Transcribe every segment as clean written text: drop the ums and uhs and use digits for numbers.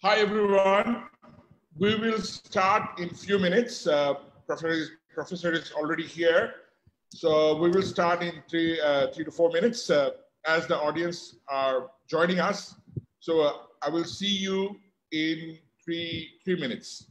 Hi, everyone. We will start in a few minutes. Professor is already here. So we will start in three to 4 minutes as the audience are joining us. So I will see you in three minutes.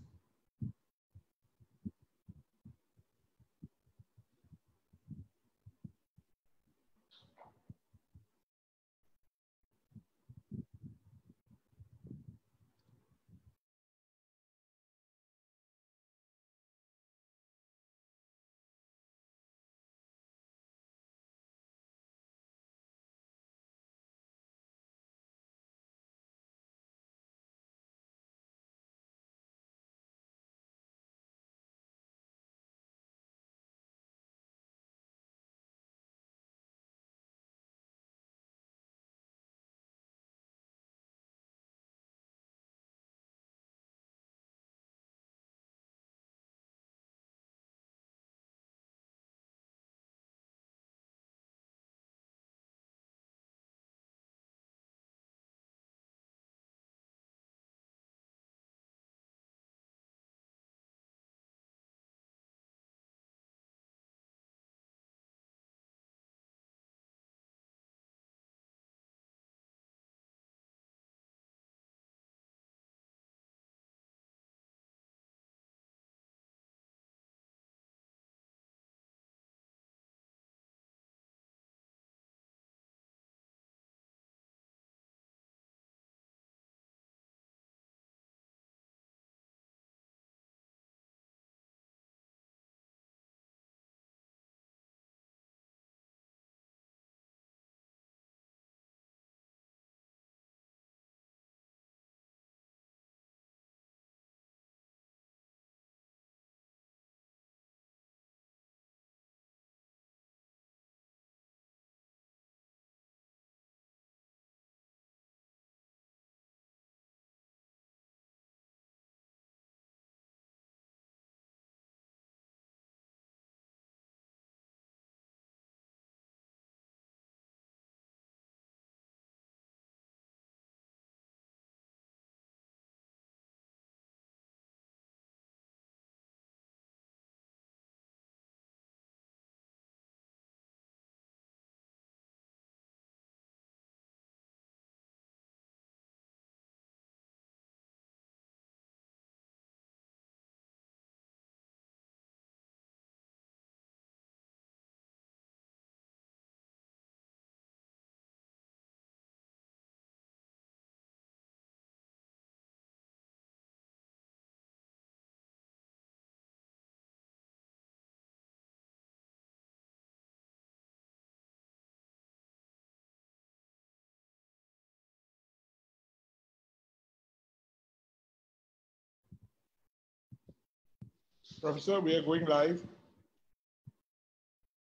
Professor, we are going live.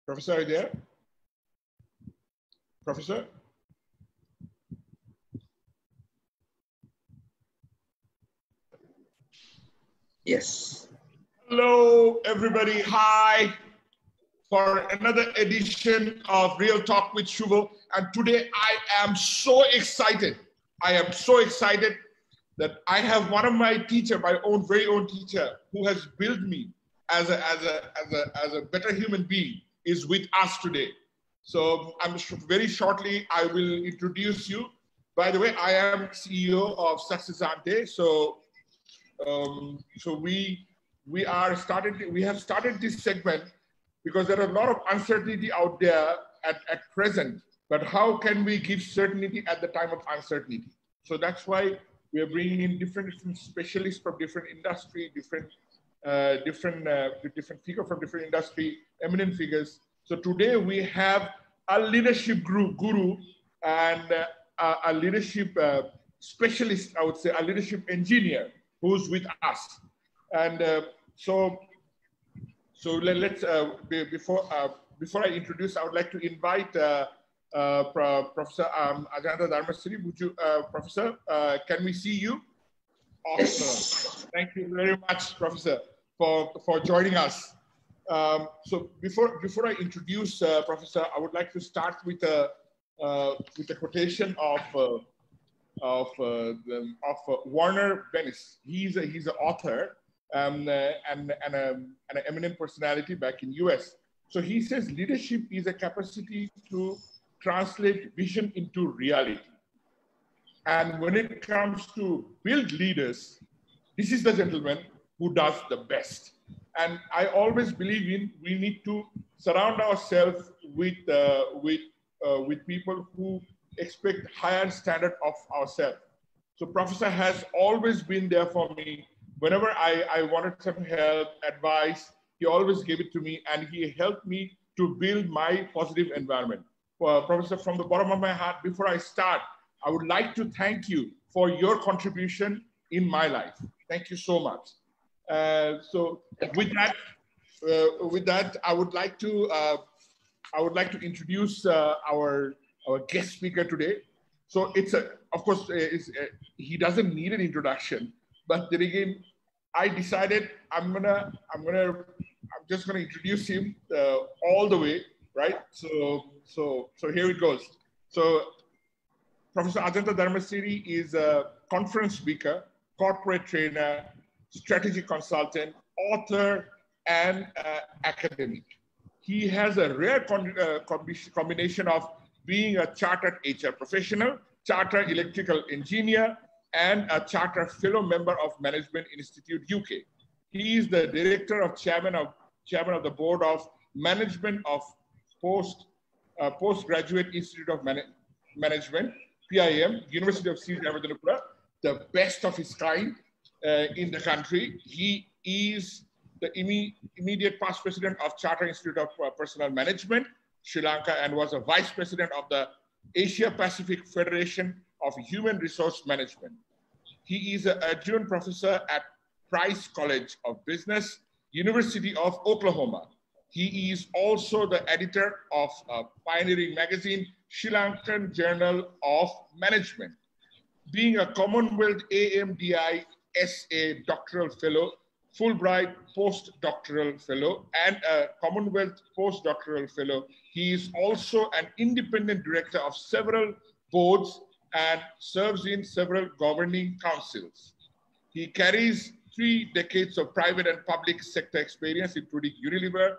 Professor, are you there? Professor? Yes. Hello, everybody. Hi. For another edition of Real Talk with Shuvo. And today I am so excited. I am so excited that I have one of my teacher, my very own teacher, who has built me as a better human being, is with us today. So very shortly, I will introduce you. By the way, I am CEO of Ajantha. So we have started this segment because there are a lot of uncertainty out there at present, but how can we give certainty at the time of uncertainty? So that's why we are bringing in different specialists from different industry, different figures from different industry, eminent figures. So today we have a leadership guru and a leadership specialist, I would say, a leadership engineer who's with us. And so let's before I introduce, I would like to invite Professor Ajantha. Would you, Professor? Can we see you? Awesome. Yes. Thank you very much, Professor, for joining us. So before I introduce Professor, I would like to start with a quotation of Warner Bennis. He's an author and an eminent personality back in US. So he says leadership is a capacity to translate vision into reality. And when it comes to build leaders, this is the gentleman who does the best. And I always believe we need to surround ourselves with people who expect higher standard of ourselves. So Professor has always been there for me. Whenever I wanted some help, advice, he always gave it to me, and he helped me to build my positive environment. Professor, from the bottom of my heart, before I start, I would like to thank you for your contribution in my life. Thank you so much. So with that, I would like to introduce our guest speaker today. So of course, he doesn't need an introduction, but then again, I decided I'm just gonna introduce him all the way, right? So here it goes. So Professor Ajantha Dharmasiri is a conference speaker, corporate trainer, strategy consultant, author, and academic. He has a rare combination of being a chartered HR professional, chartered electrical engineer, and a chartered fellow member of Management Institute UK. He is the director of chairman of the board of management of Postgraduate Institute of Management, PIM, University of Sri Ramadanapura, the best of his kind in the country. He is the immediate past president of Chartered Institute of Personnel Management, Sri Lanka, and was a vice president of the Asia Pacific Federation of Human Resource Management. He is an adjunct professor at Price College of Business, University of Oklahoma. He is also the editor of a pioneering magazine, Sri Lankan Journal of Management. Being a Commonwealth AMDI SA doctoral fellow, Fulbright postdoctoral fellow, and a Commonwealth postdoctoral fellow, he is also an independent director of several boards and serves in several governing councils. He carries 3 decades of private and public sector experience, including Unilever,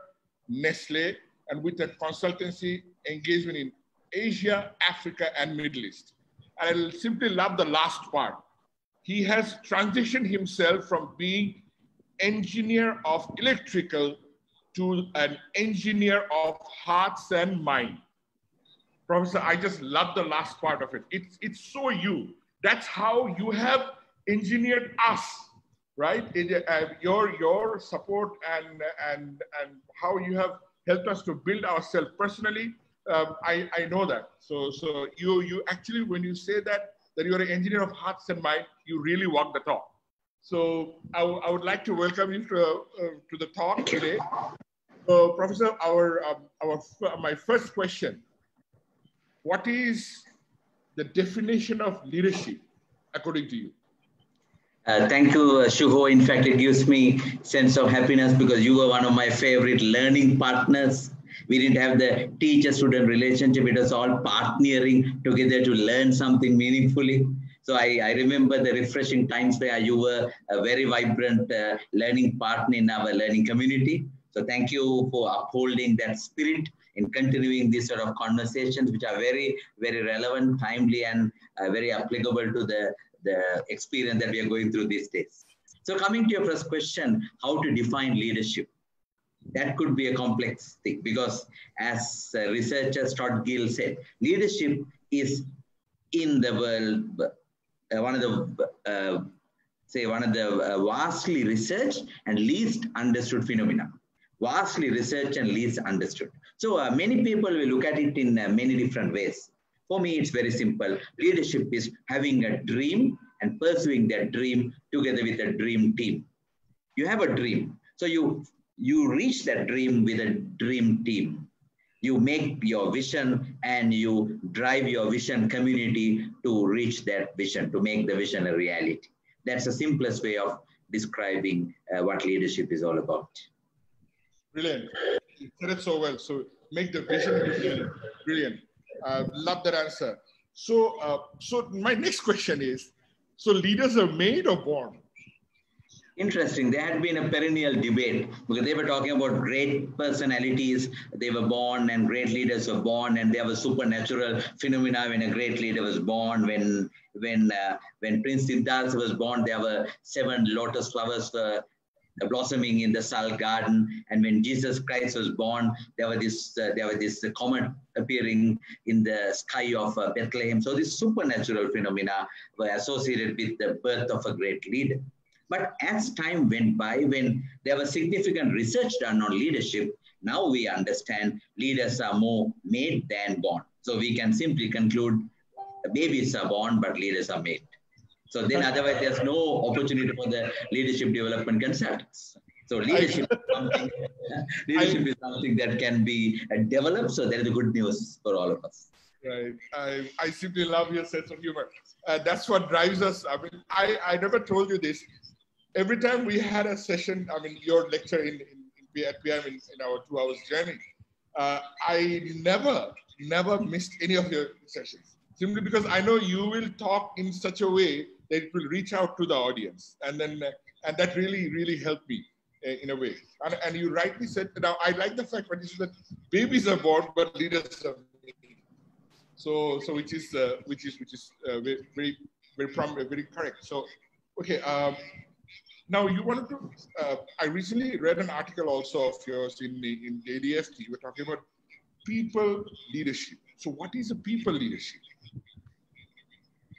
Nestle, and with a consultancy engagement in Asia, Africa, and Middle East. And I simply love the last part. He has transitioned himself from being engineer of electrical to an engineer of hearts and mind. Professor, I just love the last part of it. It's so you. That's how you have engineered us, right? Your support and how you have helped us to build ourselves personally. I know that. So you actually, when you say that you are an engineer of hearts and mind, you really walk the talk. So I would like to welcome you to the talk today. So Professor, my first question: what is the definition of leadership according to you? Thank you, Shuvo. In fact, it gives me sense of happiness because you were one of my favorite learning partners. We didn't have the teacher-student relationship. It was all partnering together to learn something meaningfully. So I remember the refreshing times where you were a very vibrant learning partner in our learning community. So thank you for upholding that spirit in continuing these sort of conversations, which are very, very relevant, timely, and very applicable to the experience that we are going through these days. So coming to your first question, how to define leadership? That could be a complex thing because as researcher Todd Gill said, leadership is in the world one of the vastly researched and least understood phenomena. Vastly researched and least understood. So many people will look at it in many different ways. For me, it's very simple. Leadership is having a dream and pursuing that dream together with a dream team. You have a dream. So you reach that dream with a dream team. You make your vision and you drive your vision community to reach that vision, to make the vision a reality. That's the simplest way of describing what leadership is all about. Brilliant. You said it so well. So make the vision reality. Brilliant. Love that answer. So my next question is, so leaders are made or born? Interesting. There had been a perennial debate because they were talking about great personalities. They were born and great leaders were born, and there was supernatural phenomena when a great leader was born. When Prince Siddhartha was born, there were 7 lotus flowers blossoming in the Sal garden. And when Jesus Christ was born, there was this comet appearing in the sky of Bethlehem. So these supernatural phenomena were associated with the birth of a great leader. But as time went by, when there was significant research done on leadership, now we understand leaders are more made than born. So we can simply conclude babies are born, but leaders are made. So then otherwise there's no opportunity for the leadership development consultants. So leadership is something that can be developed. So that is the good news for all of us. Right. I simply love your sense of humor. That's what drives us. I mean, I never told you this. Every time we had a session, I mean, your lecture at PM in our 2 hours journey, I never missed any of your sessions. Simply because I know you will talk in such a way that it will reach out to the audience. And that really helped me in a way. And you rightly said, now I like the fact that you said that babies are born, but leaders are made. So which is very correct. So, okay. Now you wanted to, I recently read an article also of yours in ADFT. You were talking about people leadership. So what is a people leadership?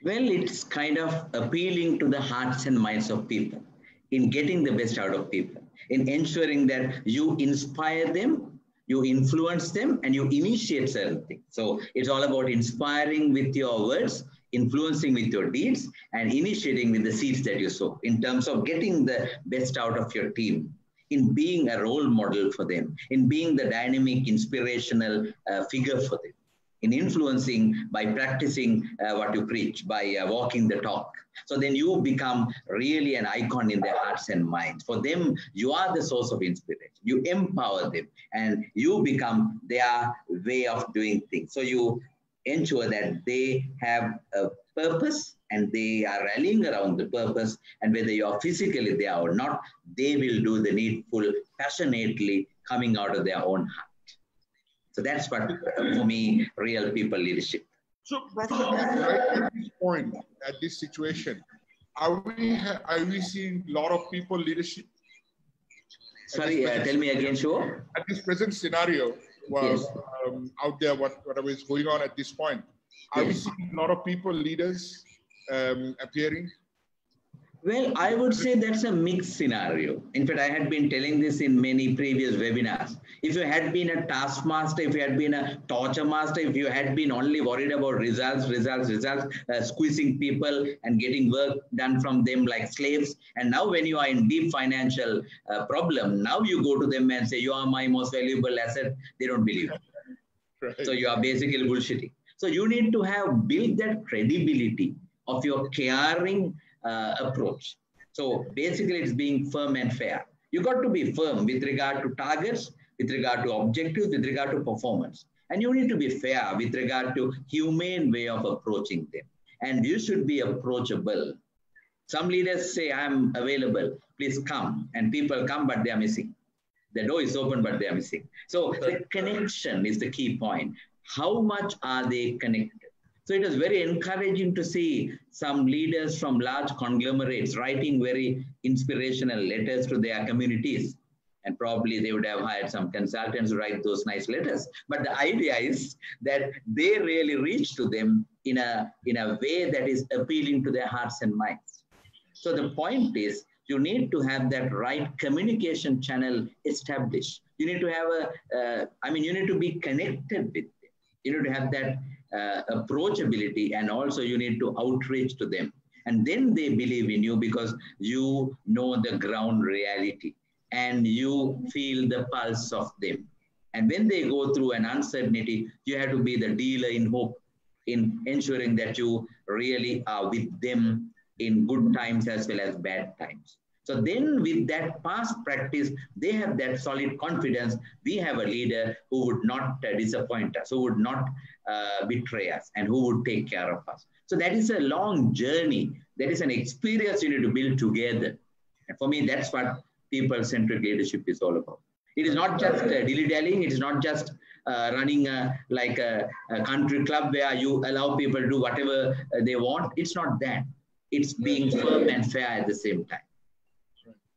Well, it's kind of appealing to the hearts and minds of people, in getting the best out of people, in ensuring that you inspire them, you influence them, and you initiate certain things. So it's all about inspiring with your words, influencing with your deeds, and initiating with the seeds that you sow, in terms of getting the best out of your team, in being a role model for them, in being the dynamic, inspirational figure for them, in influencing by practicing what you preach, by walking the talk. So then you become really an icon in their hearts and minds. For them, you are the source of inspiration. You empower them, and you become their way of doing things. So you ensure that they have a purpose and they are rallying around the purpose, and whether you are physically there or not, they will do the needful passionately, coming out of their own heart. So that's what, for me, real people leadership. So, Professor, right at this point, at this situation, are we seeing a lot of people leadership? Sorry, tell me again, Shuvo. At this present scenario, well, yes. Out there, whatever is going on at this point, are we seeing a lot of people leaders appearing? Well, I would say that's a mixed scenario. In fact, I had been telling this in many previous webinars. If you had been a taskmaster, if you had been a torture master, if you had been only worried about results, squeezing people and getting work done from them like slaves, and now when you are in deep financial problem, now you go to them and say, you are my most valuable asset, they don't believe you. Right. So you are basically bullshitting. So you need to have built that credibility of your caring approach. So basically it's being firm and fair. You got to be firm with regard to targets, with regard to objectives, with regard to performance. And you need to be fair with regard to humane way of approaching them. And you should be approachable. Some leaders say, I'm available, please come. And people come, but they are missing. The door is open, but they are missing. So the connection is the key point. How much are they connected? So it is very encouraging to see some leaders from large conglomerates writing very inspirational letters to their communities. And probably they would have hired some consultants to write those nice letters. But the idea is that they really reach to them in a way that is appealing to their hearts and minds. So the point is, you need to have that right communication channel established. You need to have you need to be connected with them. You need to have that approachability, and also you need to outreach to them. And then they believe in you because you know the ground reality and you feel the pulse of them. And when they go through an uncertainty, you have to be the dealer in hope, in ensuring that you really are with them in good times as well as bad times. So then with that past practice, they have that solid confidence. We have a leader who would not disappoint us, who would not betray us, and who would take care of us. So that is a long journey. That is an experience you need to build together. And for me, that's what people-centric leadership is all about. It is not just dilly-dallying. It is not just running like a country club where you allow people to do whatever they want. It's not that. It's being firm and fair at the same time.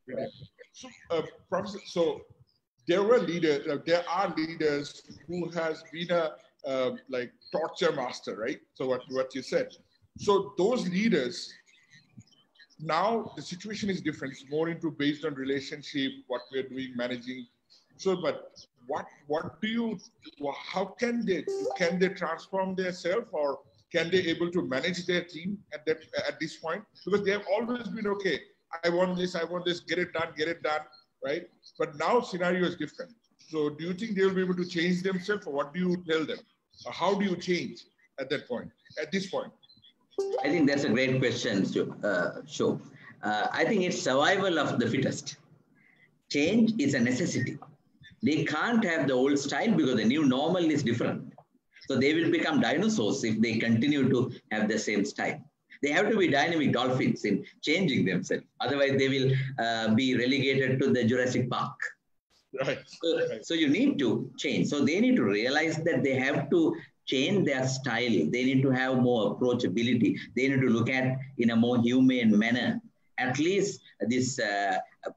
Right. So, Professor, so there are leaders who has been a like torture master, right? So what you said. So those leaders, now the situation is different. It's more into based on relationship, what we're doing, managing. So, but what do you? How can they transform themselves, or can they able to manage their team at this point? Because they have always been okay. I want this, get it done, right? But now scenario is different. So do you think they will be able to change themselves, or what do you tell them? Or how do you change at this point? I think that's a great question, Shuvo. I think it's survival of the fittest. Change is a necessity. They can't have the old style because the new normal is different. So they will become dinosaurs if they continue to have the same style. They have to be dynamic dolphins in changing themselves. Otherwise, they will be relegated to the Jurassic Park. Right. So you need to change. So they need to realize that they have to change their style. They need to have more approachability. They need to look at in a more humane manner. At least this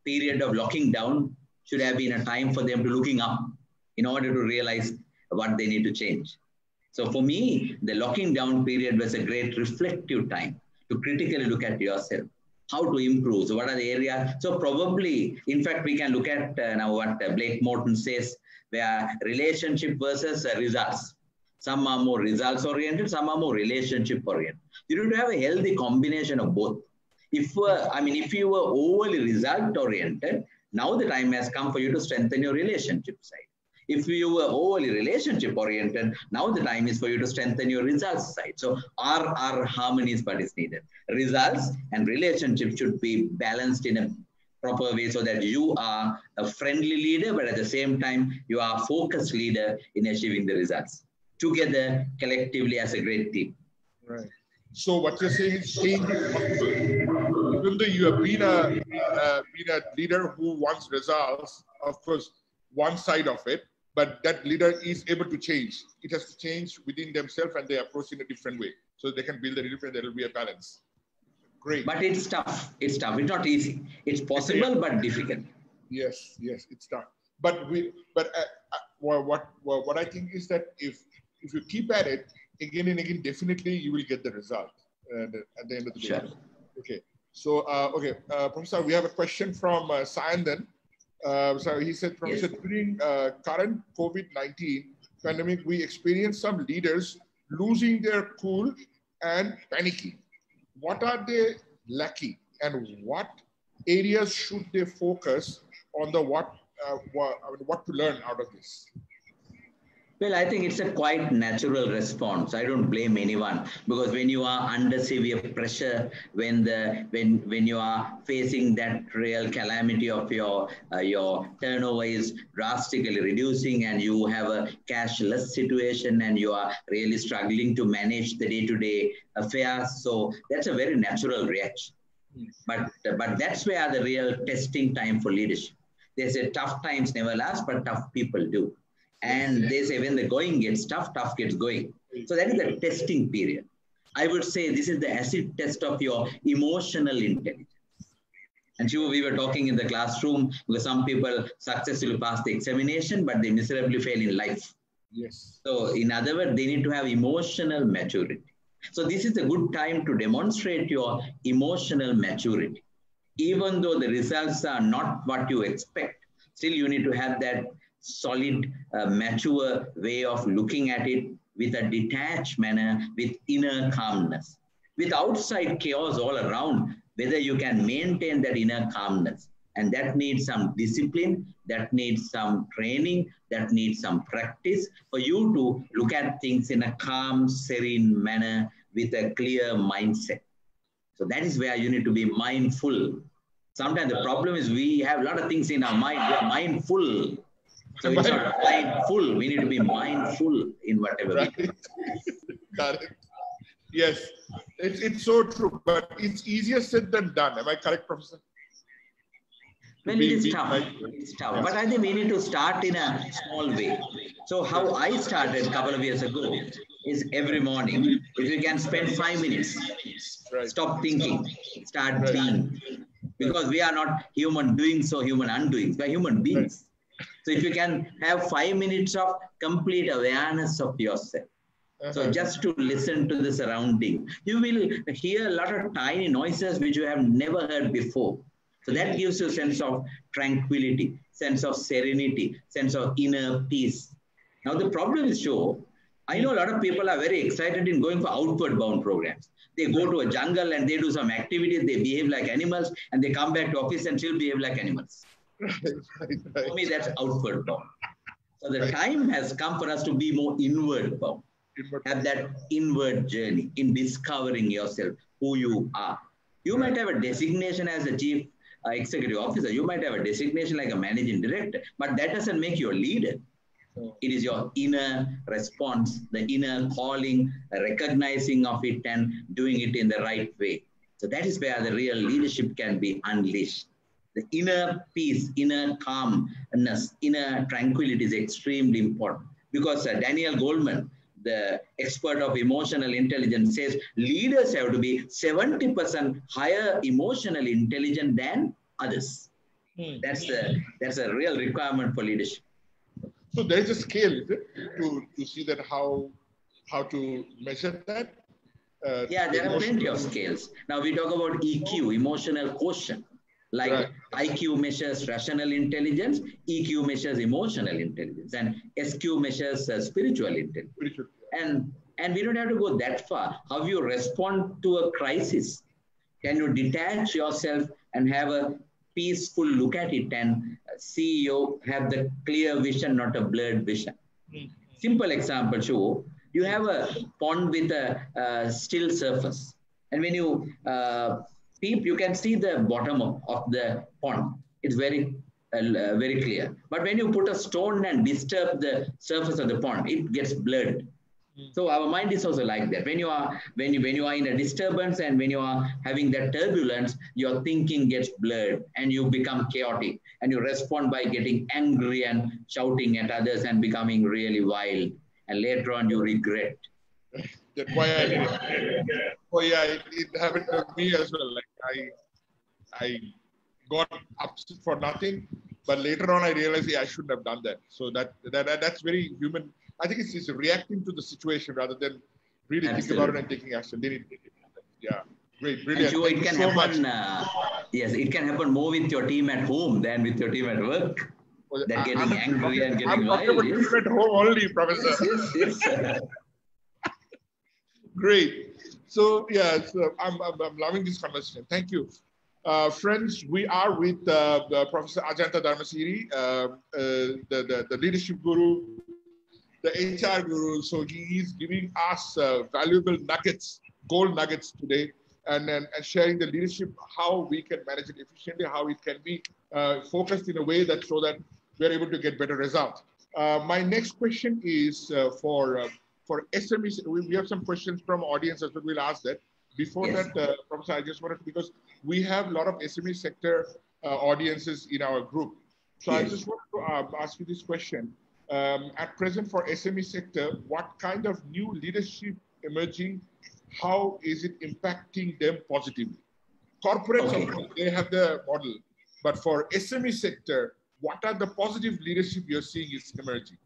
period of locking down should have been a time for them to looking up in order to realize what they need to change. So for me, the locking down period was a great reflective time to critically look at yourself, how to improve. So what are the areas? So probably, in fact, we can look at now what Blake Morton says, where relationship versus results. Some are more results oriented, some are more relationship oriented. You need to have a healthy combination of both. If you were overly result oriented, now the time has come for you to strengthen your relationship side. If you were overly relationship oriented, now the time is for you to strengthen your results side. So our harmony is what is needed. Results and relationship should be balanced in a proper way so that you are a friendly leader, but at the same time, you are a focused leader in achieving the results. Together, collectively as a great team. Right. So what you're saying is change is possible. Even though you have been a leader who wants results, of course, one side of it, but that leader is able to change. It has to change within themselves and they approach in a different way. So they can build a different, there will be a balance. Great. But it's tough. It's tough. It's not easy. It's possible, but difficult. Yes, it's tough. But what I think is that if you keep at it again and again, definitely you will get the result at the end of the day. Sure. Okay. So, Professor, we have a question from Sayandan. So he said, Professor, yes, during current COVID-19 pandemic, we experienced some leaders losing their cool and panicking. What are they lacking, and what areas should they focus on? What to learn out of this? Well, I think it's a quite natural response. I don't blame anyone, because when you are under severe pressure, when you are facing that real calamity of your turnover is drastically reducing, and you have a cashless situation, and you are really struggling to manage the day-to-day affairs. So that's a very natural reaction. But that's where the real testing time for leadership. They say tough times never last, but tough people do. And they say when the going gets tough, tough gets going. So that is the testing period. I would say this is the acid test of your emotional intelligence. And Shuvo, we were talking in the classroom because some people successfully pass the examination, but they miserably fail in life. Yes. So in other words, they need to have emotional maturity. So this is a good time to demonstrate your emotional maturity. Even though the results are not what you expect, still you need to have that solid, mature way of looking at it with a detached manner, with inner calmness. With outside chaos all around, whether you can maintain that inner calmness. And that needs some discipline, that needs some training, that needs some practice for you to look at things in a calm, serene manner with a clear mindset. So that is where you need to be mindful. Sometimes the problem is we have a lot of things in our mind. We are mindful. So instead of mindful, we need to be mindful in whatever we do. Got it. Yes, it's so true, but it's easier said than done. Am I correct, Professor? Well, it is tough. It's tough. Yeah. But I think we need to start in a small way. So how I started a couple of years ago is every morning, if you can spend 5 minutes, stop thinking, start being. Because we are not human doings or human undoings. We are human beings. So if you can have 5 minutes of complete awareness of yourself. So just to listen to the surrounding, you will hear a lot of tiny noises which you have never heard before. So that gives you a sense of tranquility, sense of serenity, sense of inner peace. Now the problem is, Shuvo, I know a lot of people are very excited in going for outward bound programs. They go to a jungle and they do some activities, they behave like animals, and they come back to office and still behave like animals. For me, that's outward bound. So the time has come for us to be more inward bound. Have that inward journey in discovering yourself, who you are. You might have a designation as a chief executive officer. You might have a designation like a managing director, but that doesn't make you a leader. It is your inner response, the inner calling, recognizing of it and doing it in the right way. So that is where the real leadership can be unleashed. The inner peace, inner calmness, inner tranquility is extremely important. Because Daniel Goleman, the expert of emotional intelligence, says leaders have to be 70% higher emotionally intelligent than others. That's a real requirement for leadership. So there's a scale, is it, to see that how to measure that? Yeah, there are plenty of scales. Now we talk about EQ, emotional quotient. Like IQ measures rational intelligence, EQ measures emotional intelligence, and SQ measures spiritual intelligence. And we don't have to go that far. How you respond to a crisis? Can you detach yourself and have a peaceful look at it and see you have the clear vision, not a blurred vision? Simple example, Shuvo. You have a pond with a still surface. And when you peep, you can see the bottom of the pond. It's very clear. But when you put a stone and disturb the surface of the pond, it gets blurred. So our mind is also like that. When you are in a disturbance and when you are having that turbulence, your thinking gets blurred and you become chaotic and you respond by getting angry and shouting at others and becoming really wild. And later on, you regret. That's why I did it. Oh yeah, it happened to me as well. Like I got upset for nothing, but later on I realized I shouldn't have done that. So that's very human. I think it's reacting to the situation rather than really thinking about it and taking action. Yeah, great, brilliant. And it can happen. Yes, it can happen more with your team at home than with your team at work. That getting angry and getting wild. I'm talking about team at home only, Professor. Yes. Great. So yeah, so I'm loving this conversation. Thank you. Friends, we are with Professor Ajantha Dharmasiri, the leadership guru, the HR guru. So he is giving us valuable nuggets, gold nuggets today, and sharing the leadership, how we can manage it efficiently, how it can be focused in a way that so that we're able to get better results. My next question is for SMEs. We have some questions from audience as well. We'll ask that. Before that, Professor, I just wanted to, because we have a lot of SME sector audiences in our group. So I just wanted to ask you this question. At present for SME sector, what kind of new leadership emerging? How is it impacting them positively? Corporates, they have the model. But for SME sector, what are the positive leadership you're seeing is emerging?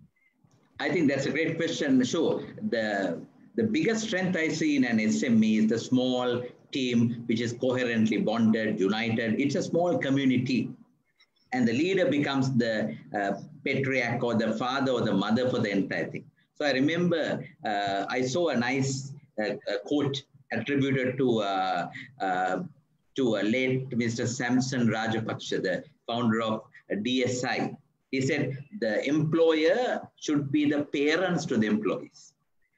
I think that's a great question. Sure. The biggest strength I see in an SME is the small team, which is coherently bonded, united. It's a small community. And the leader becomes the patriarch or the father or the mother for the entire thing. So I remember I saw a nice quote attributed to a late Mr. Samson Rajapaksa, the founder of DSI. He said the employer should be the parents to the employees.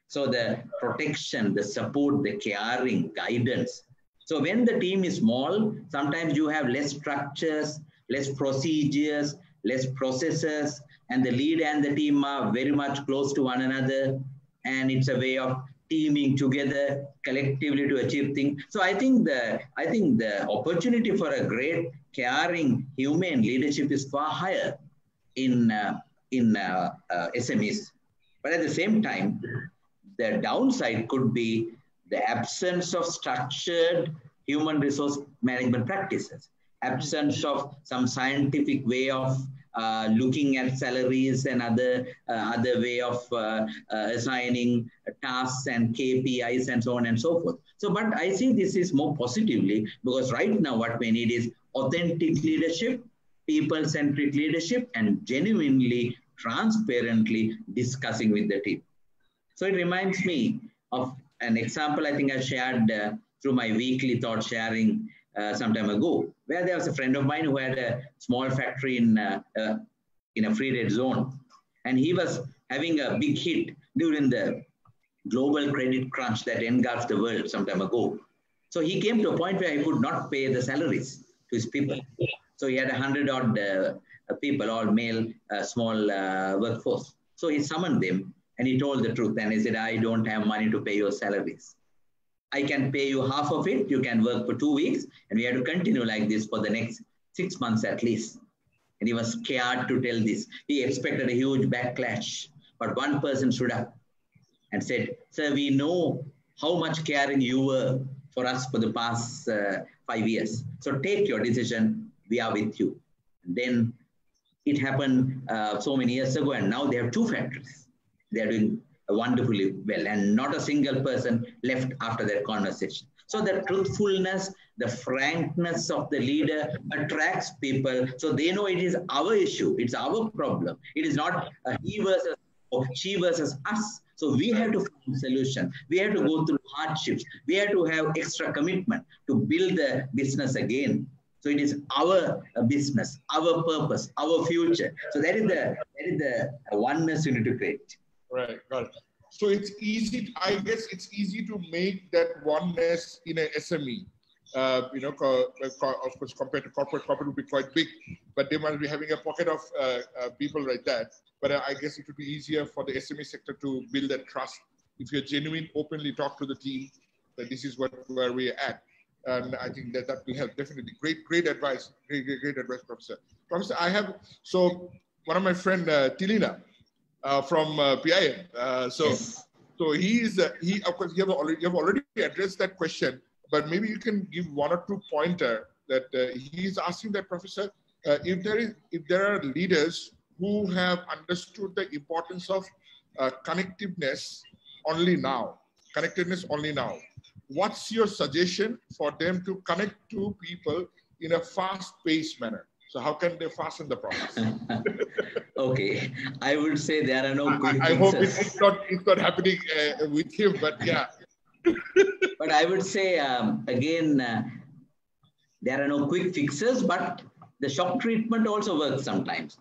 So the protection, the support, the caring, guidance So when the team is small, sometimes you have less structures, less procedures, less processes, and the leader and the team are very much close to one another. And it's a way of teaming together collectively to achieve things. So I think the opportunity for a great, caring, humane leadership is far higher in SMEs. But at the same time, the downside could be the absence of structured human resource management practices, absence of some scientific way of looking at salaries and other way of assigning tasks and KPIs and so on and so forth. So, but I see this is more positively, because right now what we need is authentic leadership, people-centric leadership, and genuinely, transparently discussing with the team. So it reminds me of an example I think I shared through my weekly thought sharing some time ago, where there was a friend of mine who had a small factory in a free trade zone. And he was having a big hit during the global credit crunch that engulfed the world some time ago. So he came to a point where he could not pay the salaries to his people. So he had 100-odd people, all male, small workforce. So he summoned them and he told the truth. And he said, I don't have money to pay your salaries. I can pay you half of it. You can work for 2 weeks. And we have to continue like this for the next 6 months at least. And he was scared to tell this. He expected a huge backlash. But one person stood up and said, sir, we know how much caring you were for us for the past 5 years. So take your decision. We are with you. And then it happened so many years ago, and now they have 2 factories. They are doing wonderfully well, and not a single person left after that conversation. So the truthfulness, the frankness of the leader attracts people. So they know it is our issue. It's our problem. It is not a he versus or she versus us. So we have to find a solution. We have to go through hardships. We have to have extra commitment to build the business again. So it is our business, our purpose, our future. So that is the oneness you need to create. Right, got it. So it's easy, I guess it's easy to make that oneness in a SME. Of course, compared to corporate would be quite big, but they must be having a pocket of people like that. But I guess it would be easier for the SME sector to build that trust. If you're genuine, openly talk to the team that this is where we're at. And I think that will help definitely. Great advice. Great advice, Professor. Professor, so one of my friend, Tilina, from PIM. Yes. So he of course you have already addressed that question, but maybe you can give 1 or 2 pointer that he's asking that, Professor, if there are leaders who have understood the importance of connectiveness only now. What's your suggestion for them to connect to people in a fast-paced manner? So how can they fasten the process? Okay, I would say there are no quick I hope it's not happening with him, but yeah. But I would say, again, there are no quick fixes, but the shock treatment also works sometimes.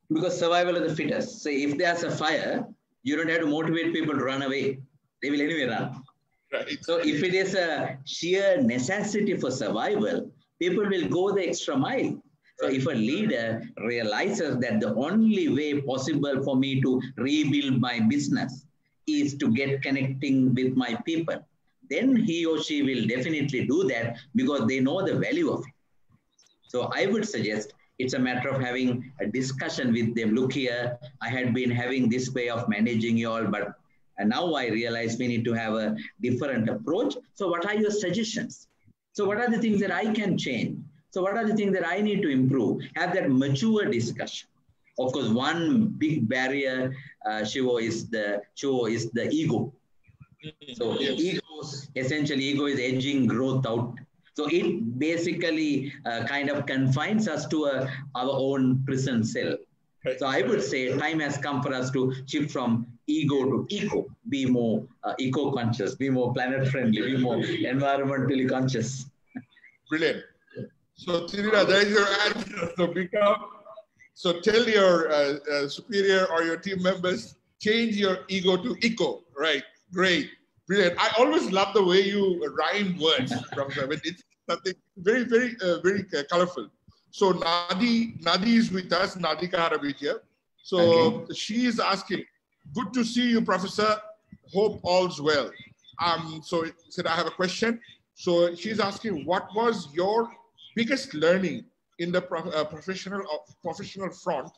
Because survival of the fittest. So if there's a fire, you don't have to motivate people to run away. They will anyway run. Right. So if it is a sheer necessity for survival, people will go the extra mile. So if a leader realizes that the only way possible for me to rebuild my business is to get connecting with my people, then he or she will definitely do that because they know the value of it. So I would suggest it's a matter of having a discussion with them. Look here, I had been having this way of managing you all, but now I realize we need to have a different approach. So what are your suggestions? So what are the things that I can change? So what are the things that I need to improve? Have that mature discussion. Of course, one big barrier, Shuvo, is the ego. So essentially ego is edging growth out. So it basically kind of confines us to our own prison cell. So I would say time has come for us to shift from ego to eco, be more eco-conscious, be more planet-friendly, be more environmentally conscious. Brilliant. So Tirina, there is your answer. So tell your superior or your team members, change your ego to eco. Right. Great. Brilliant. I always love the way you rhyme words, Professor. I mean, it's something very, very colorful. So Nadi is with us, Nadika Haravitia. So Okay. she is asking, good to see you, Professor. Hope all's well. So said I have a question. So she's asking, what was your biggest learning in the professional front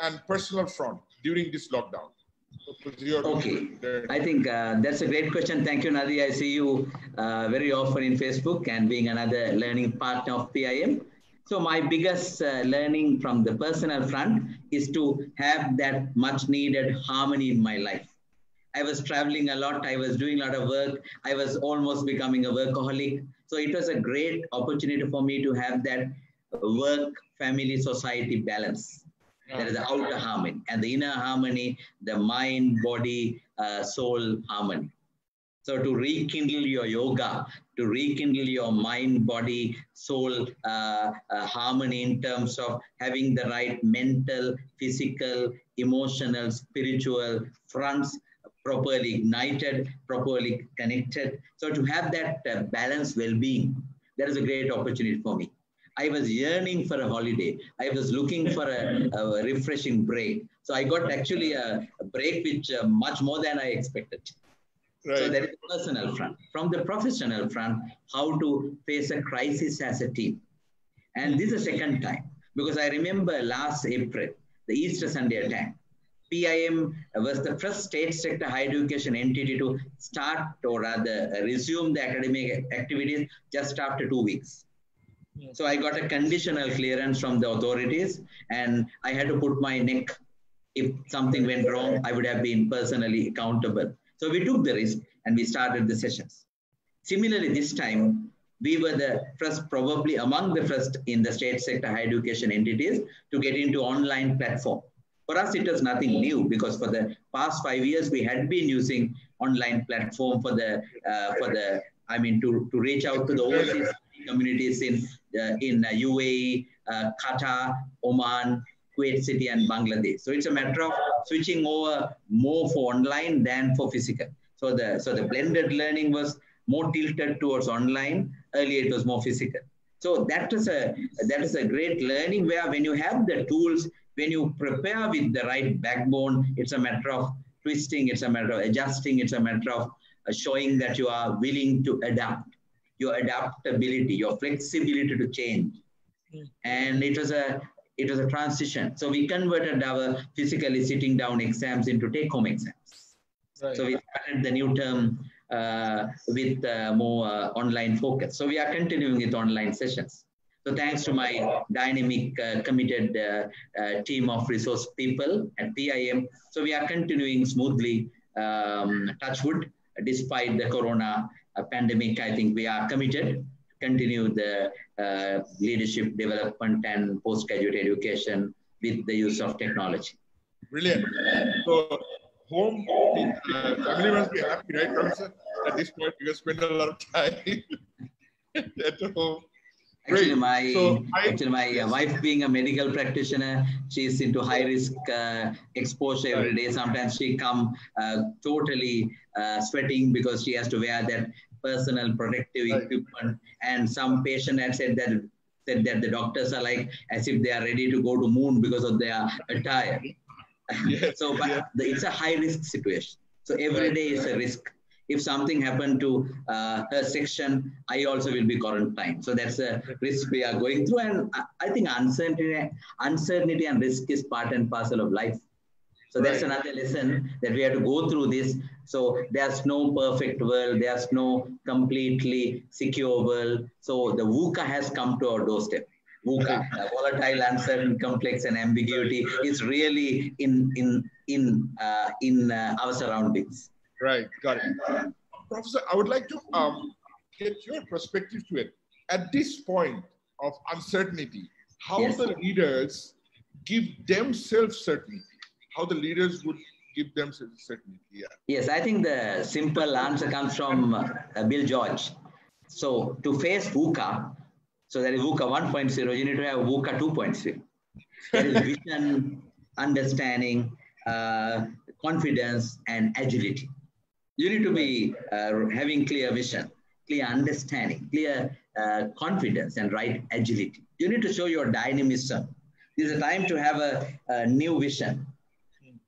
and personal front during this lockdown? Okay, I think that's a great question. Thank you, Nadi. I see you very often in Facebook and being another learning partner of PIM. So my biggest learning from the personal front is to have that much needed harmony in my life. I was traveling a lot. I was doing a lot of work. I was almost becoming a workaholic. So it was a great opportunity for me to have that work, family, society balance. There is the outer harmony and the inner harmony, the mind, body, soul harmony. So to rekindle your yoga, to rekindle your mind, body, soul harmony in terms of having the right mental, physical, emotional, spiritual fronts properly ignited, properly connected. So to have that balanced well-being, that is a great opportunity for me. I was yearning for a holiday. I was looking for a refreshing break. So I got actually a break which much more than I expected. Right. So that is the personal front. From the professional front, how to face a crisis as a team. And this is the second time. Because I remember last April, the Easter Sunday attack. PIM was the first state sector higher education entity to start or rather resume the academic activities just after 2 weeks. So I got a conditional clearance from the authorities and I had to put my neck. If something went wrong, I would have been personally accountable. So we took the risk and we started the sessions. Similarly, this time, we were the first, probably among the first in the state sector higher education entities to get into online platform. For us, it was nothing new because for the past 5 years, we had been using online platform to reach out to the overseas communities in UAE, Qatar, Oman, Kuwait City, and Bangladesh. So it's a matter of switching over more for online than for physical. So the blended learning was more tilted towards online. Earlier, it was more physical. So that is a great learning where when you have the tools, when you prepare with the right backbone, it's a matter of twisting, it's a matter of adjusting, it's a matter of showing that you are willing to adapt, your adaptability, your flexibility to change. And it was a transition. So we converted our physically sitting down exams into take-home exams. Right. So we started the new term with more online focus. So we are continuing with online sessions. So thanks to my dynamic, committed team of resource people at PIM. So we are continuing smoothly, touch wood, despite the corona pandemic. I think we are committed to continue the leadership development and postgraduate education with the use of technology. Brilliant. So home, family must be happy, right, Professor? At this point, you spend a lot of time at home. Actually, my wife being a medical practitioner, she's into high risk exposure every day. Sometimes she come totally sweating because she has to wear that personal protective equipment. And some patient had said that the doctors are like as if they are ready to go to moon because of their attire. Yes, so, but it's a high risk situation. So every day is a risk. If something happened to her section, I also will be quarantined. So that's a risk we are going through. And I think uncertainty and risk is part and parcel of life. So that's another lesson that we have to go through this. So there's no perfect world. There's no completely secure world. So the VUCA has come to our doorstep. VUCA, volatile, uncertain, complex, and ambiguity is really in our surroundings. Right, got it. Professor, I would like to get your perspective to it. At this point of uncertainty, how the leaders give themselves certainty? How the leaders would give themselves certainty? Yeah. Yes, I think the simple answer comes from Bill George. So to face VUCA, so that is VUCA 1.0, you need to have VUCA 2.0. There is vision, understanding, confidence, and agility. You need to be having clear vision, clear understanding, clear confidence, and right agility. You need to show your dynamism. This is a time to have a new vision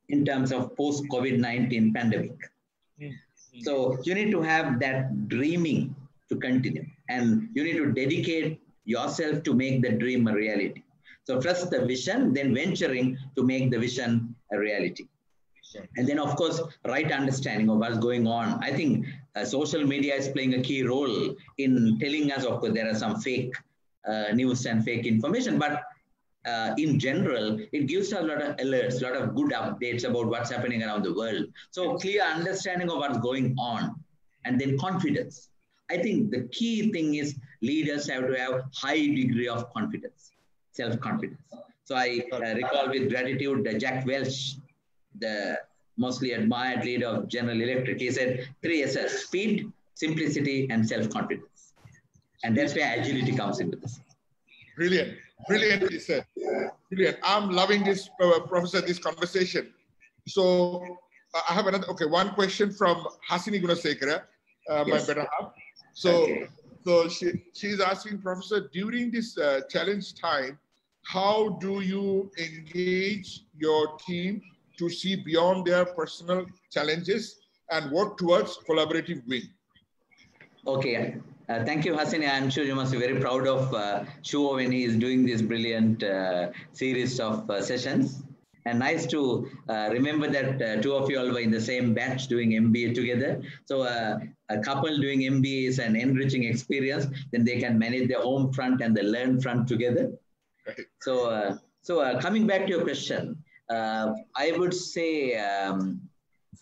in terms of post-COVID-19 pandemic. So you need to have that dreaming to continue, and you need to dedicate yourself to make the dream a reality. So first the vision, then venturing to make the vision a reality. And then, of course, right understanding of what's going on. I think social media is playing a key role in telling us, of course, there are some fake news and fake information, but in general, it gives us a lot of alerts, a lot of good updates about what's happening around the world. So clear understanding of what's going on, and then confidence. I think the key thing is leaders have to have high degree of confidence, self-confidence. So I recall with gratitude Jack Welch, the mostly admired leader of General Electric. He said 3 S's: speed, simplicity, and self-confidence. And that's where agility comes into this. Brilliant. Brilliant, he said. Brilliant. I'm loving this, Professor, this conversation. So I have another, okay, one question from Hasini Gunasekara, my better half. So, she's asking, Professor, during this challenge time, how do you engage your team to see beyond their personal challenges and work towards collaborative win? Okay, thank you, Hasini. I'm sure you must be very proud of Shuvo when he is doing this brilliant series of sessions. And nice to remember that 2 of you all were in the same batch doing MBA together. So a couple doing MBA is an enriching experience. Then they can manage their home front and the learn front together. Right. So coming back to your question, I would say,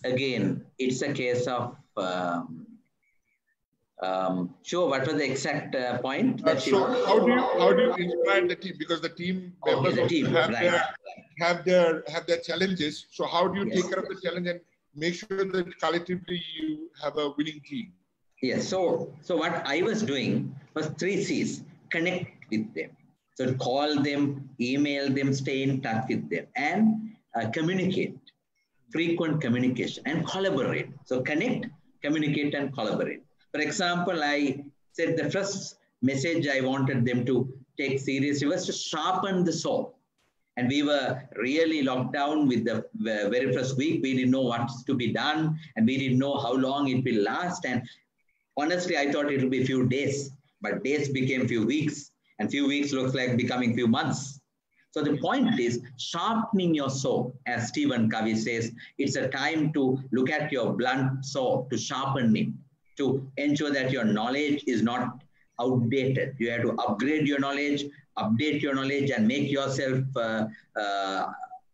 again, it's a case of, sure, what was the exact point? So how do you inspire the team? Because the team members have their challenges. So how do you take care of the challenge and make sure that collectively you have a winning team? Yes. So what I was doing was 3 C's: connect with them. So call them, email them, stay in touch with them, and communicate. Frequent communication and collaborate. So connect, communicate, and collaborate. For example, I said the first message I wanted them to take seriously was to sharpen the saw. And we were really locked down with the very first week. We didn't know what's to be done, and we didn't know how long it will last. And honestly, I thought it would be a few days, but days became few weeks, and few weeks looks like becoming few months. So the point is sharpening your saw. As Stephen Covey says, it's a time to look at your blunt saw, to sharpen it, to ensure that your knowledge is not outdated. You have to upgrade your knowledge, update your knowledge, and make yourself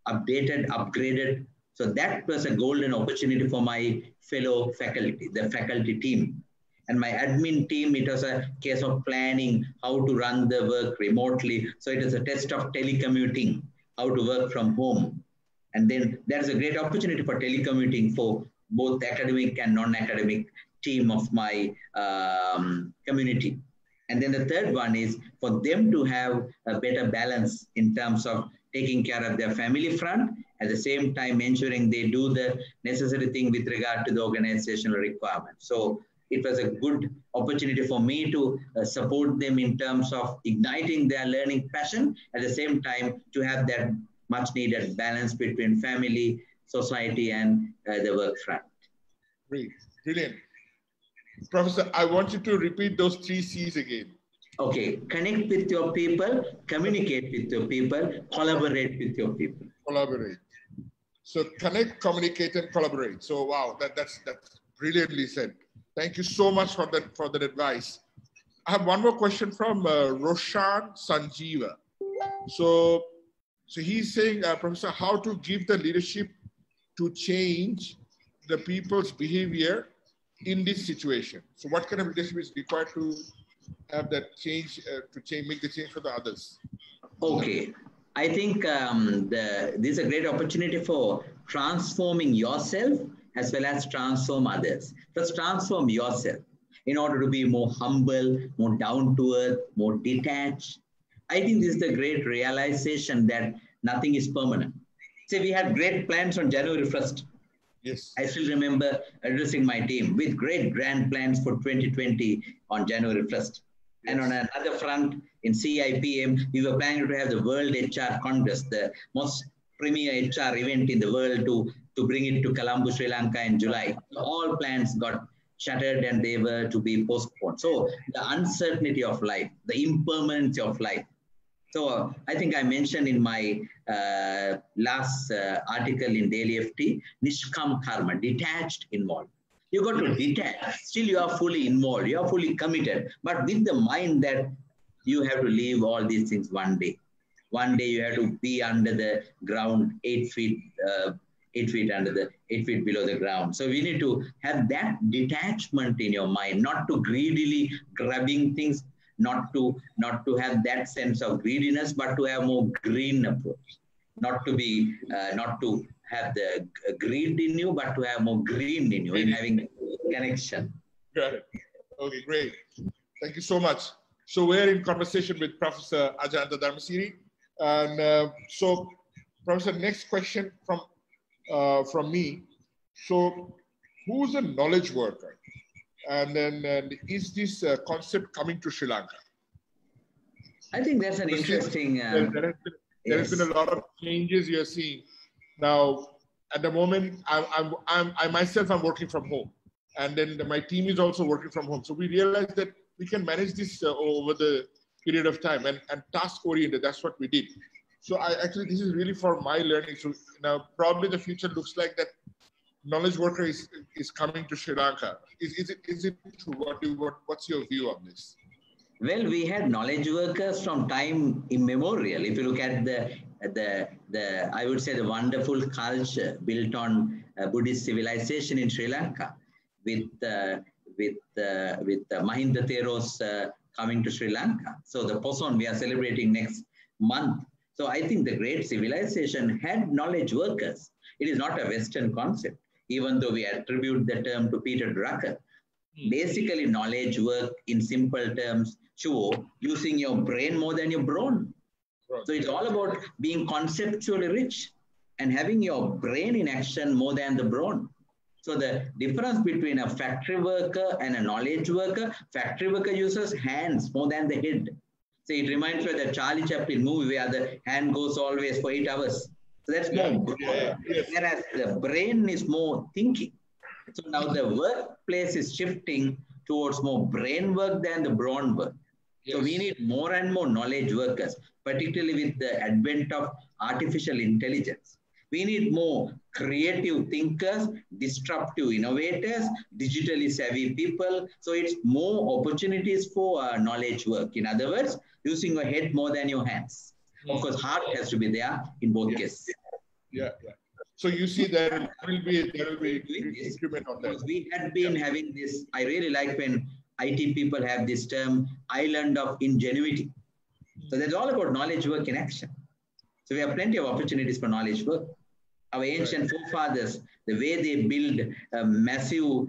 updated, upgraded. So that was a golden opportunity for my fellow faculty, the faculty team. And my admin team, it was a case of planning how to run the work remotely. So it is a test of telecommuting, how to work from home. And then there's a great opportunity for telecommuting for both academic and non-academic team of my community. And then the third one is for them to have a better balance in terms of taking care of their family front, at the same time ensuring they do the necessary thing with regard to the organizational requirements. So it was a good opportunity for me to support them in terms of igniting their learning passion, at the same time to have that much needed balance between family, society, and the work front. Great, brilliant. Professor, I want you to repeat those 3 C's again. Okay, connect with your people, communicate with your people, collaborate with your people. Collaborate. So connect, communicate, and collaborate. So wow, that's brilliantly said. Thank you so much for that advice. I have one more question from Roshan Sanjeeva. So he's saying, Professor, how to give the leadership to change the people's behavior in this situation? So what kind of leadership is required to have that change, make the change for the others? Okay. I think this is a great opportunity for transforming yourself as well as transform others. First, transform yourself in order to be more humble, more down to earth, more detached. I think this is the great realization that nothing is permanent. See, we had great plans on January 1st. Yes. I still remember addressing my team with great grand plans for 2020 on January 1st. And on another front, in CIPM, we were planning to have the World HR Congress, the most premier HR event in the world, to bring it to Colombo, Sri Lanka in July. So all plans got shattered and they were to be postponed. So the uncertainty of life, the impermanence of life. So I think I mentioned in my last article in Daily FT, Nishkam Karma, detached, involved. You got to detach. Still, you are fully involved. You are fully committed. But with the mind that you have to leave all these things one day. One day you have to be under the ground 8 feet, 8 feet below the ground. So we need to have that detachment in your mind, not to greedily grabbing things, not to have that sense of greediness, but to have more green approach. Not to have the greed in you, but to have more green in you, in having connection. Got it. Okay, great. Thank you so much. So we're in conversation with Professor Ajantha Dharmasiri. And so, Professor, next question from me. So, who's a knowledge worker? And then is this concept coming to Sri Lanka? I think that's an interesting... There has been a lot of changes you're seeing. Now, at the moment, I myself am working from home. And then my team is also working from home. So we realized that we can manage this over the period of time and task-oriented. That's what we did. So actually, this is really for my learning. So now probably the future looks like that knowledge worker is coming to Sri Lanka. Is it true? What's your view on this? Well, we had knowledge workers from time immemorial. If you look at the I would say the wonderful culture built on Buddhist civilization in Sri Lanka, with Mahinda Thero's coming to Sri Lanka. So the Poson we are celebrating next month. So I think the great civilization had knowledge workers. It is not a Western concept, even though we attribute the term to Peter Drucker. Basically, knowledge work in simple terms, Shuvo, using your brain more than your brawn. So it's all about being conceptually rich and having your brain in action more than the brawn. So the difference between a factory worker and a knowledge worker, factory worker uses hands more than the head. So it reminds me of the Charlie Chaplin movie where the hand goes always for 8 hours. So that's more broad, whereas the brain is more thinking. So now the workplace is shifting towards more brain work than the brawn work. So we need more and more knowledge workers, particularly with the advent of artificial intelligence. We need more creative thinkers, disruptive innovators, digitally savvy people. So it's more opportunities for knowledge work. In other words, using your head more than your hands. Of course, heart has to be there in both cases. Yeah. So you see there will be increment on that. We had been having this. I really like when IT people have this term, island of ingenuity. So that's all about knowledge work in action. So we have plenty of opportunities for knowledge work. Our ancient forefathers, the way they build massive,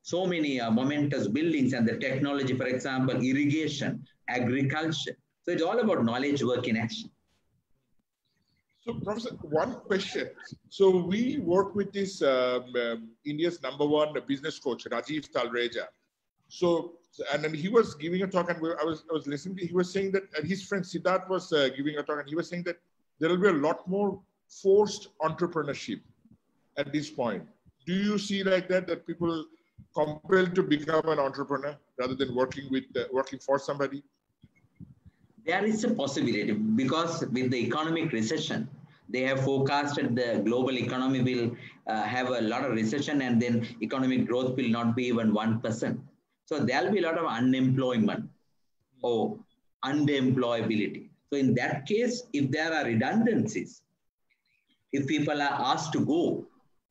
so many momentous buildings and the technology, for example, irrigation, agriculture. So it's all about knowledge work in action. So, Professor, one question. So we work with this India's #1 business coach, Rajiv Talreja. So, and then he was giving a talk, and I was listening to. He was saying that, and his friend Siddharth was giving a talk, and he was saying that there will be a lot more forced entrepreneurship at this point. Do you see like that people compelled to become an entrepreneur rather than working for somebody? There is a possibility because with the economic recession, they have forecasted the global economy will have a lot of recession and then economic growth will not be even 1%. So there will be a lot of unemployment or underemployability. So in that case, if there are redundancies, if people are asked to go,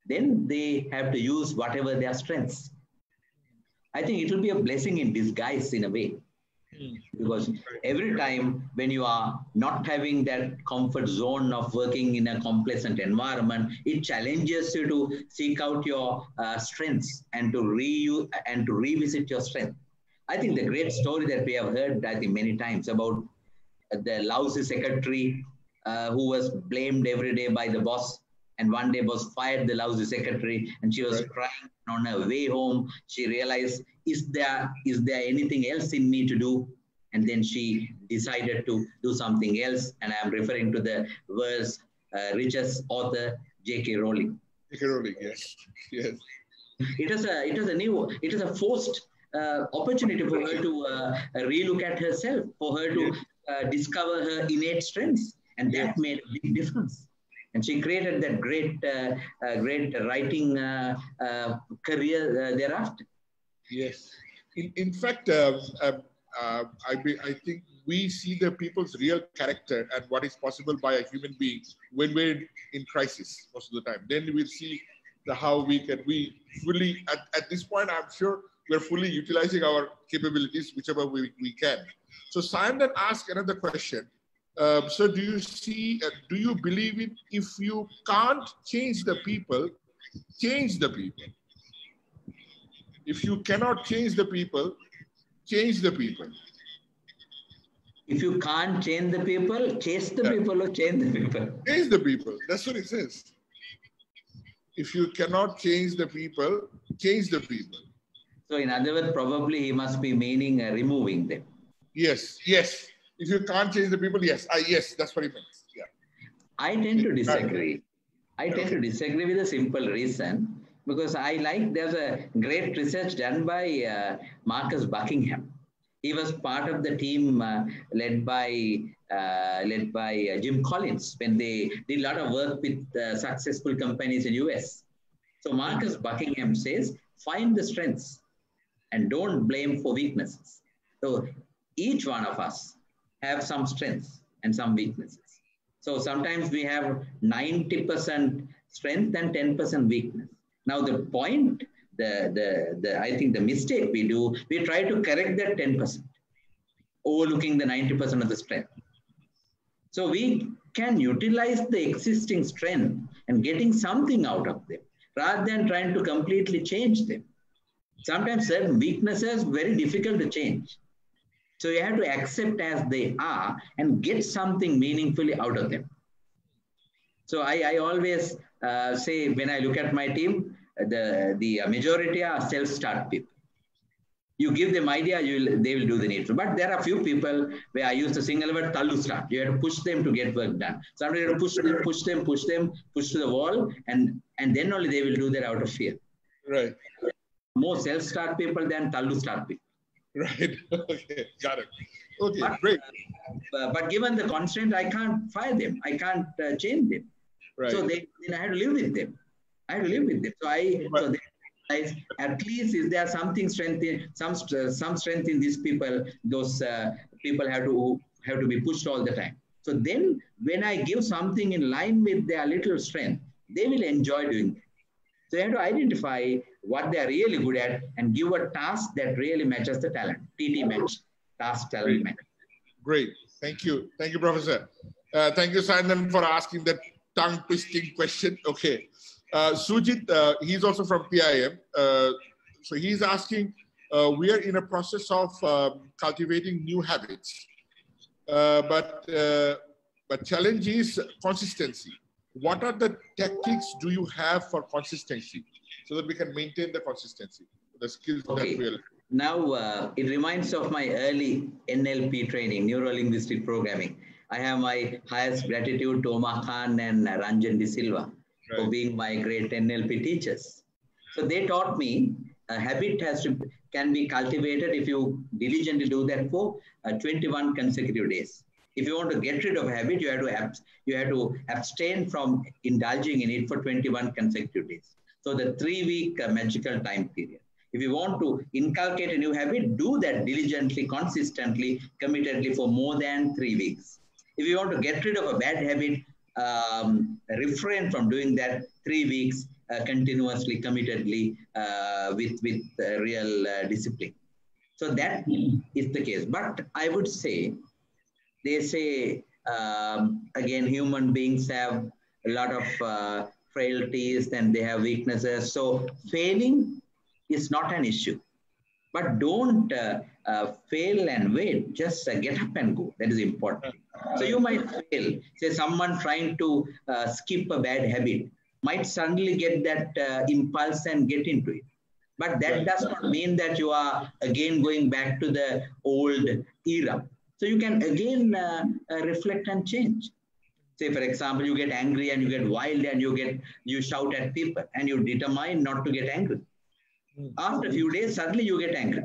then they have to use whatever their strengths. I think it will be a blessing in disguise in a way. Because every time when you are not having that comfort zone of working in a complacent environment, it challenges you to seek out your strengths and to revisit your strength. I think the great story that we have heard, I think many times about the lousy secretary who was blamed every day by the boss, and one day was fired, the lousy secretary, and she was crying. On her way home, she realized, is there anything else in me to do? And then she decided to do something else. And I'm referring to the world's richest author, J.K. Rowling. J.K. Rowling, yes. Yes. It is a forced opportunity for her to relook at herself, for her to discover her innate strengths. And that made a big difference. And she created that great writing career thereafter. Yes. In fact, I think we see the people's real character and what is possible by a human being when we're in crisis most of the time. Then we'll see how we fully, at this point, I'm sure we're fully utilizing our capabilities, whichever we can. So Simon asked another question. So do you believe in, if you can't change the people, change the people? If you cannot change the people, change the people. If you can't change the people, chase the people or change the people? Change the people. That's what it says. If you cannot change the people, change the people. So in other words, probably he must be meaning removing them. Yes, yes. If you can't change the people, yes. Yes, that's what he means. Yeah. I tend to disagree. I tend to disagree with a simple reason, because there's a great research done by Marcus Buckingham. He was part of the team led by Jim Collins when they did a lot of work with successful companies in US. So Marcus Buckingham says, find the strengths and don't blame for weaknesses. So each one of us have some strengths and some weaknesses. So sometimes we have 90% strength and 10% weakness. Now the point, I think the mistake we do, we try to correct that 10%, overlooking the 90% of the strength. So we can utilize the existing strength and getting something out of them, rather than trying to completely change them. Sometimes certain weaknesses are very difficult to change. So you have to accept as they are and get something meaningfully out of them. So I always say, when I look at my team, the majority are self-start people. You give them idea, they will do the needful. But there are a few people where I use the single word tallu start. You have to push them to get work done. Sometimes you have to push to the wall, and then only they will do that out of fear. Right. More self-start people than tallu start people. Right. Okay. Got it. Okay. Great. But given the constraint, I can't fire them. I can't change them. Right. So then I have to live with them. So at least is there something strength in some strength in these people? Those people have to be pushed all the time. So then when I give something in line with their little strength, they will enjoy doing it. So you have to identify what they are really good at and give a task that really matches the talent. TT match, task talent match. Great. Thank you. Thank you, Professor. Thank you, Simon, for asking that tongue-twisting question. Okay. Sujit, he's also from PIM. So he's asking, we are in a process of cultivating new habits, but challenge is consistency. What are the tactics do you have for consistency so that we can maintain the consistency, the skills that we are? Now, it reminds of my early NLP training, neuro-linguistic programming. I have my highest gratitude to Omar Khan and Ranjan De Silva for being my great NLP teachers. So they taught me a habit can be cultivated if you diligently do that for 21 consecutive days. If you want to get rid of a habit, you have to abstain from indulging in it for 21 consecutive days. So the 3-week magical time period. If you want to inculcate a new habit, do that diligently, consistently, committedly for more than 3 weeks. If you want to get rid of a bad habit, refrain from doing that 3 weeks continuously, committedly, with real discipline. So that is the case. But I would say, they say, again, human beings have a lot of frailties and they have weaknesses. So failing is not an issue. But don't fail and wait. Just get up and go. That is important. So you might fail. Say someone trying to skip a bad habit. might suddenly get that impulse and get into it. But that does not mean that you are again going back to the old era. So you can again reflect and change. Say, for example, you get angry and you get wild and you shout at people and you determine not to get angry. After a few days, suddenly you get angry.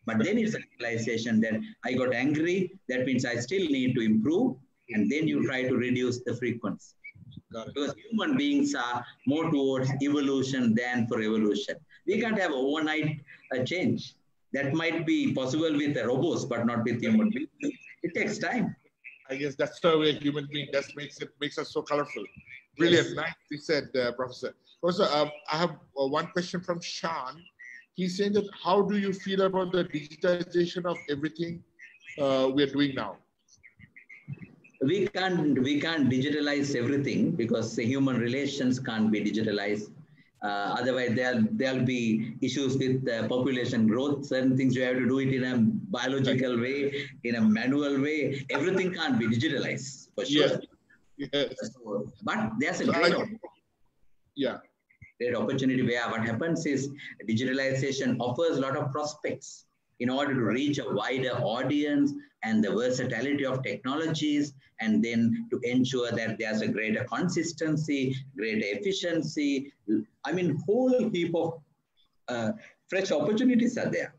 But then it's a realization that I got angry. That means I still need to improve. And then you try to reduce the frequency. Because human beings are more towards evolution than for evolution. We can't have overnight change. That might be possible with the robots, but not with human beings. It takes time. I guess that's the way human being. That makes us so colorful. Brilliant, yes. Nicely said, Professor. Professor, I have one question from Sean. He's saying that how do you feel about the digitization of everything we are doing now? We can't digitalize everything because the human relations can't be digitalized. Otherwise, there'll be issues with population growth. Certain things you have to do it in a biological way, in a manual way. Everything can't be digitalized for sure. Yes. But there's a great opportunity where what happens is digitalization offers a lot of prospects in order to reach a wider audience and the versatility of technologies, and then to ensure that there's a greater consistency, greater efficiency. I mean, whole heap of fresh opportunities are there.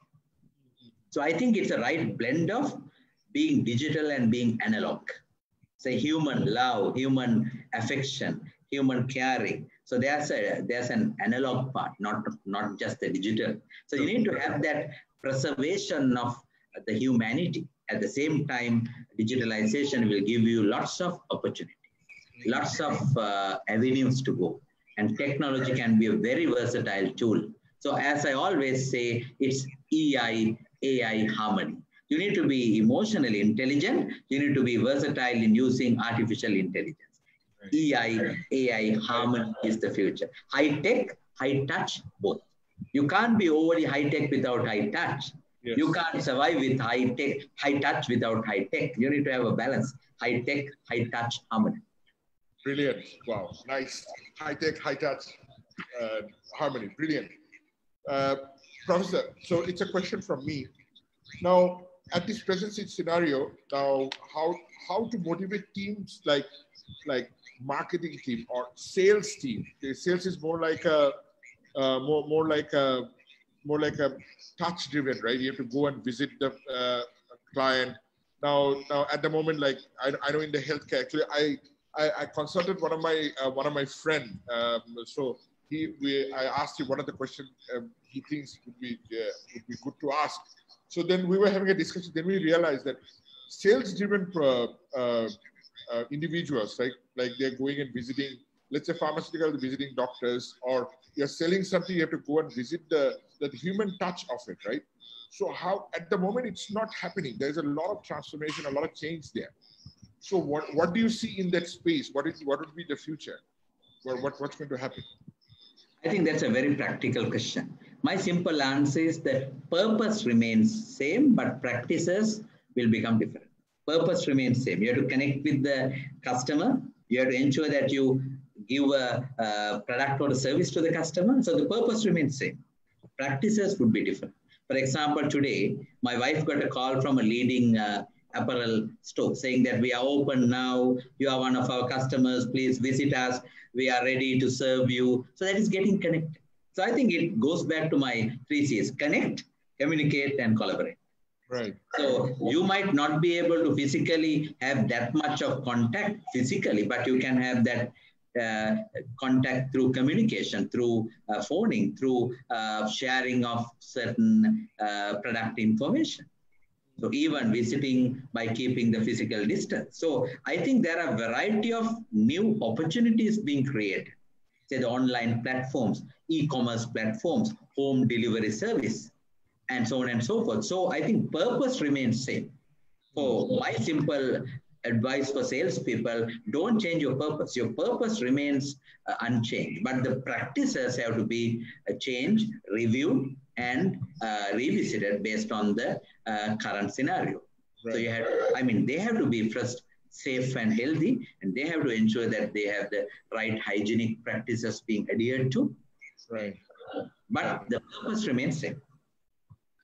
So I think it's a right blend of being digital and being analog. Say human love, human affection, human caring. So there's an analog part, not just the digital. So you need to have that preservation of the humanity. At the same time, digitalization will give you lots of opportunities, lots of avenues to go. And technology can be a very versatile tool. So as I always say, it's AI harmony. You need to be emotionally intelligent. You need to be versatile in using artificial intelligence. AI harmony is the future. High tech, high touch, both. You can't be overly high tech without high touch. Yes. You can't survive with high touch without high tech. You need to have a balance. High tech, high touch, harmony. Brilliant. Wow. Nice. High tech, high touch, harmony. Brilliant. Professor, so it's a question from me. Now, at this present scenario, now how to motivate teams like marketing team or sales team? Okay, sales is more like a more like a touch driven, right? You have to go and visit the client. Now at the moment, like I know in the healthcare, actually I consulted one of my friend. So I asked him what are the questions he thinks would be good to ask. So then we were having a discussion. Then we realized that sales driven individuals, right? Like they're going and visiting, let's say pharmaceutical, visiting doctors, or you're selling something, you have to go and visit the human touch of it, right? So how at the moment it's not happening. There's a lot of transformation, a lot of change there. So what do you see in that space? What would be the future? What's going to happen? I think that's a very practical question. My simple answer is that purpose remains same, but practices will become different. Purpose remains same. You have to connect with the customer. You have to ensure that you give a product or a service to the customer. So the purpose remains same. Practices would be different. For example, today, my wife got a call from a leading apparel store saying that we are open now. You are one of our customers. Please visit us. We are ready to serve you. So that is getting connected. So I think it goes back to my 3 C's: connect, communicate, and collaborate. Right. So you might not be able to physically have that much of contact physically, but you can have that contact through communication, through phoning, through sharing of certain product information. So even visiting by keeping the physical distance. So I think there are a variety of new opportunities being created. Say the online platforms, e-commerce platforms, home delivery service, and so on and so forth. So I think purpose remains same. So my simple advice for salespeople, don't change your purpose. Your purpose remains unchanged, but the practices have to be changed, reviewed, and revisited based on the current scenario. Right. So you have, they have to be first safe and healthy, and they have to ensure that they have the right hygienic practices being adhered to. Right. But the purpose remains same.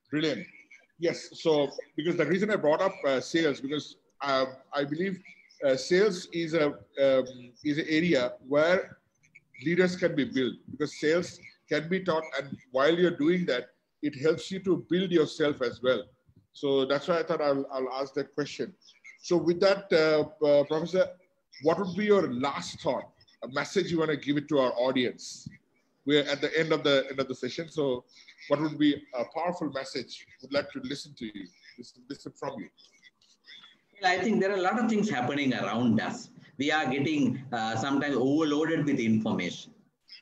Brilliant. Yes. So, because the reason I brought up sales, because I believe sales is an area where leaders can be built, because sales can be taught, and while you're doing that, it helps you to build yourself as well. So that's why I thought I'll ask that question. So with that, Professor, what would be your last thought, a message you want to give it to our audience? We're at the end of the session. So what would be a powerful message? Would like to listen to you, listen from you. Well, I think there are a lot of things happening around us. We are getting sometimes overloaded with information.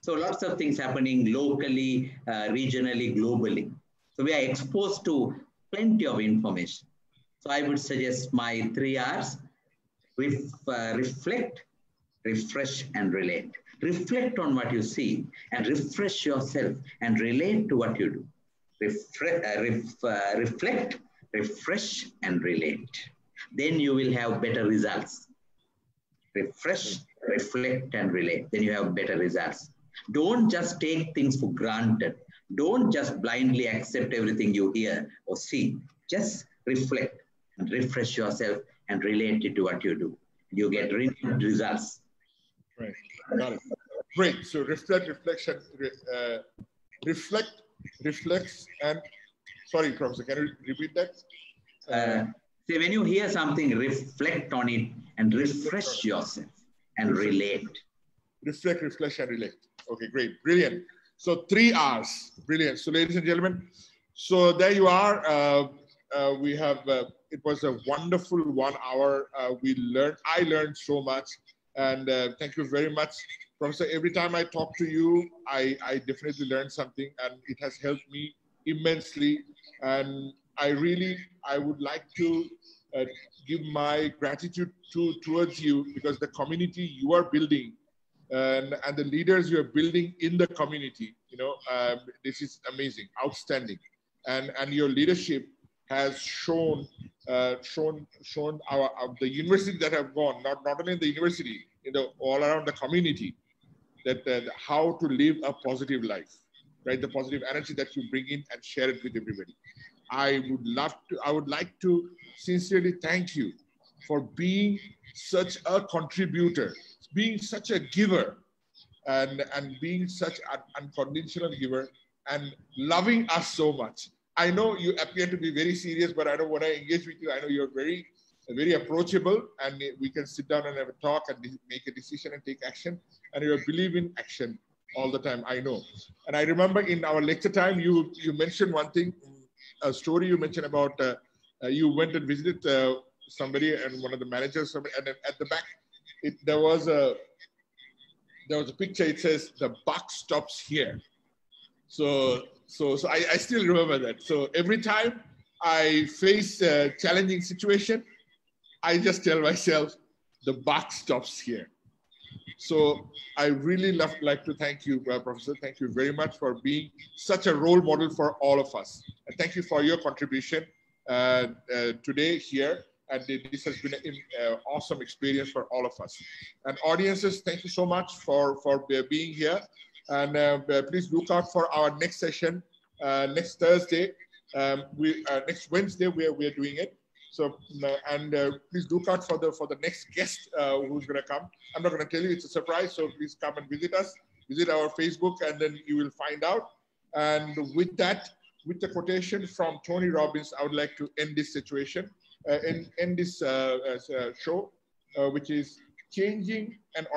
So lots of things happening locally, regionally, globally. So we are exposed to plenty of information. So I would suggest my 3 R's: reflect, refresh, and relate. Reflect on what you see and refresh yourself and relate to what you do. Reflect, refresh, and relate. Then you will have better results. Refresh, reflect, and relate. Then you have better results. Don't just take things for granted. Don't just blindly accept everything you hear or see. Just reflect and refresh yourself and relate it to what you do. You get results. Right. Got it. Great. So reflect, reflection, reflect, reflects, and sorry, Professor, can you repeat that? See, when you hear something, reflect on it and refresh yourself and relate. Reflect, refresh, and relate. Okay, great. Brilliant. So 3 R's. Brilliant. So ladies and gentlemen, so there you are. We have, it was a wonderful 1 hour. I learned so much. And thank you very much, Professor. Every time I talk to you, I definitely learn something, and it has helped me immensely. And I would like to give my gratitude towards you, because the community you are building and the leaders you are building in the community, this is amazing, outstanding. And your leadership has shown the university that have gone, not only in the university, all around the community, that how to live a positive life, right? The positive energy that you bring in and share it with everybody. I would like to sincerely thank you for being such a contributor, being such a giver, and being such an unconditional giver, and loving us so much. I know you appear to be very serious, but I know when I engage with you, I know you're very approachable, and we can sit down and have a talk and make a decision and take action. And you believe in action all the time, I know. And I remember in our lecture time, you mentioned one thing, a story you mentioned about you went and visited somebody, and one of the managers, and at the back, there was a picture. It says the buck stops here. So I still remember that. So every time I face a challenging situation, I just tell myself the buck stops here. So I really like to thank you, Professor. Thank you very much for being such a role model for all of us. And thank you for your contribution today here. And this has been an awesome experience for all of us. And audiences, thank you so much for being here. And please look out for our next session next Thursday. Next Wednesday, we are doing it. So, please look out for the next guest who's going to come. I'm not going to tell you, it's a surprise. So please come and visit us, visit our Facebook, and then you will find out. And with that, with the quotation from Tony Robbins, I would like to end this situation, end this show, which is changing an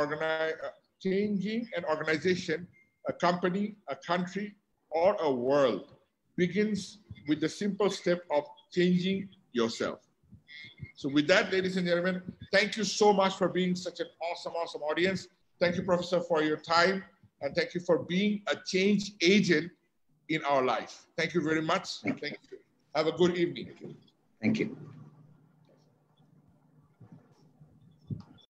organization, a company, a country, or a world begins with the simple step of changing yourself. So with that, ladies and gentlemen, thank you so much for being such an awesome audience. Thank you, Professor, for your time. And thank you for being a change agent in our life. Thank you very much. Thank you. Have a good evening. Thank you.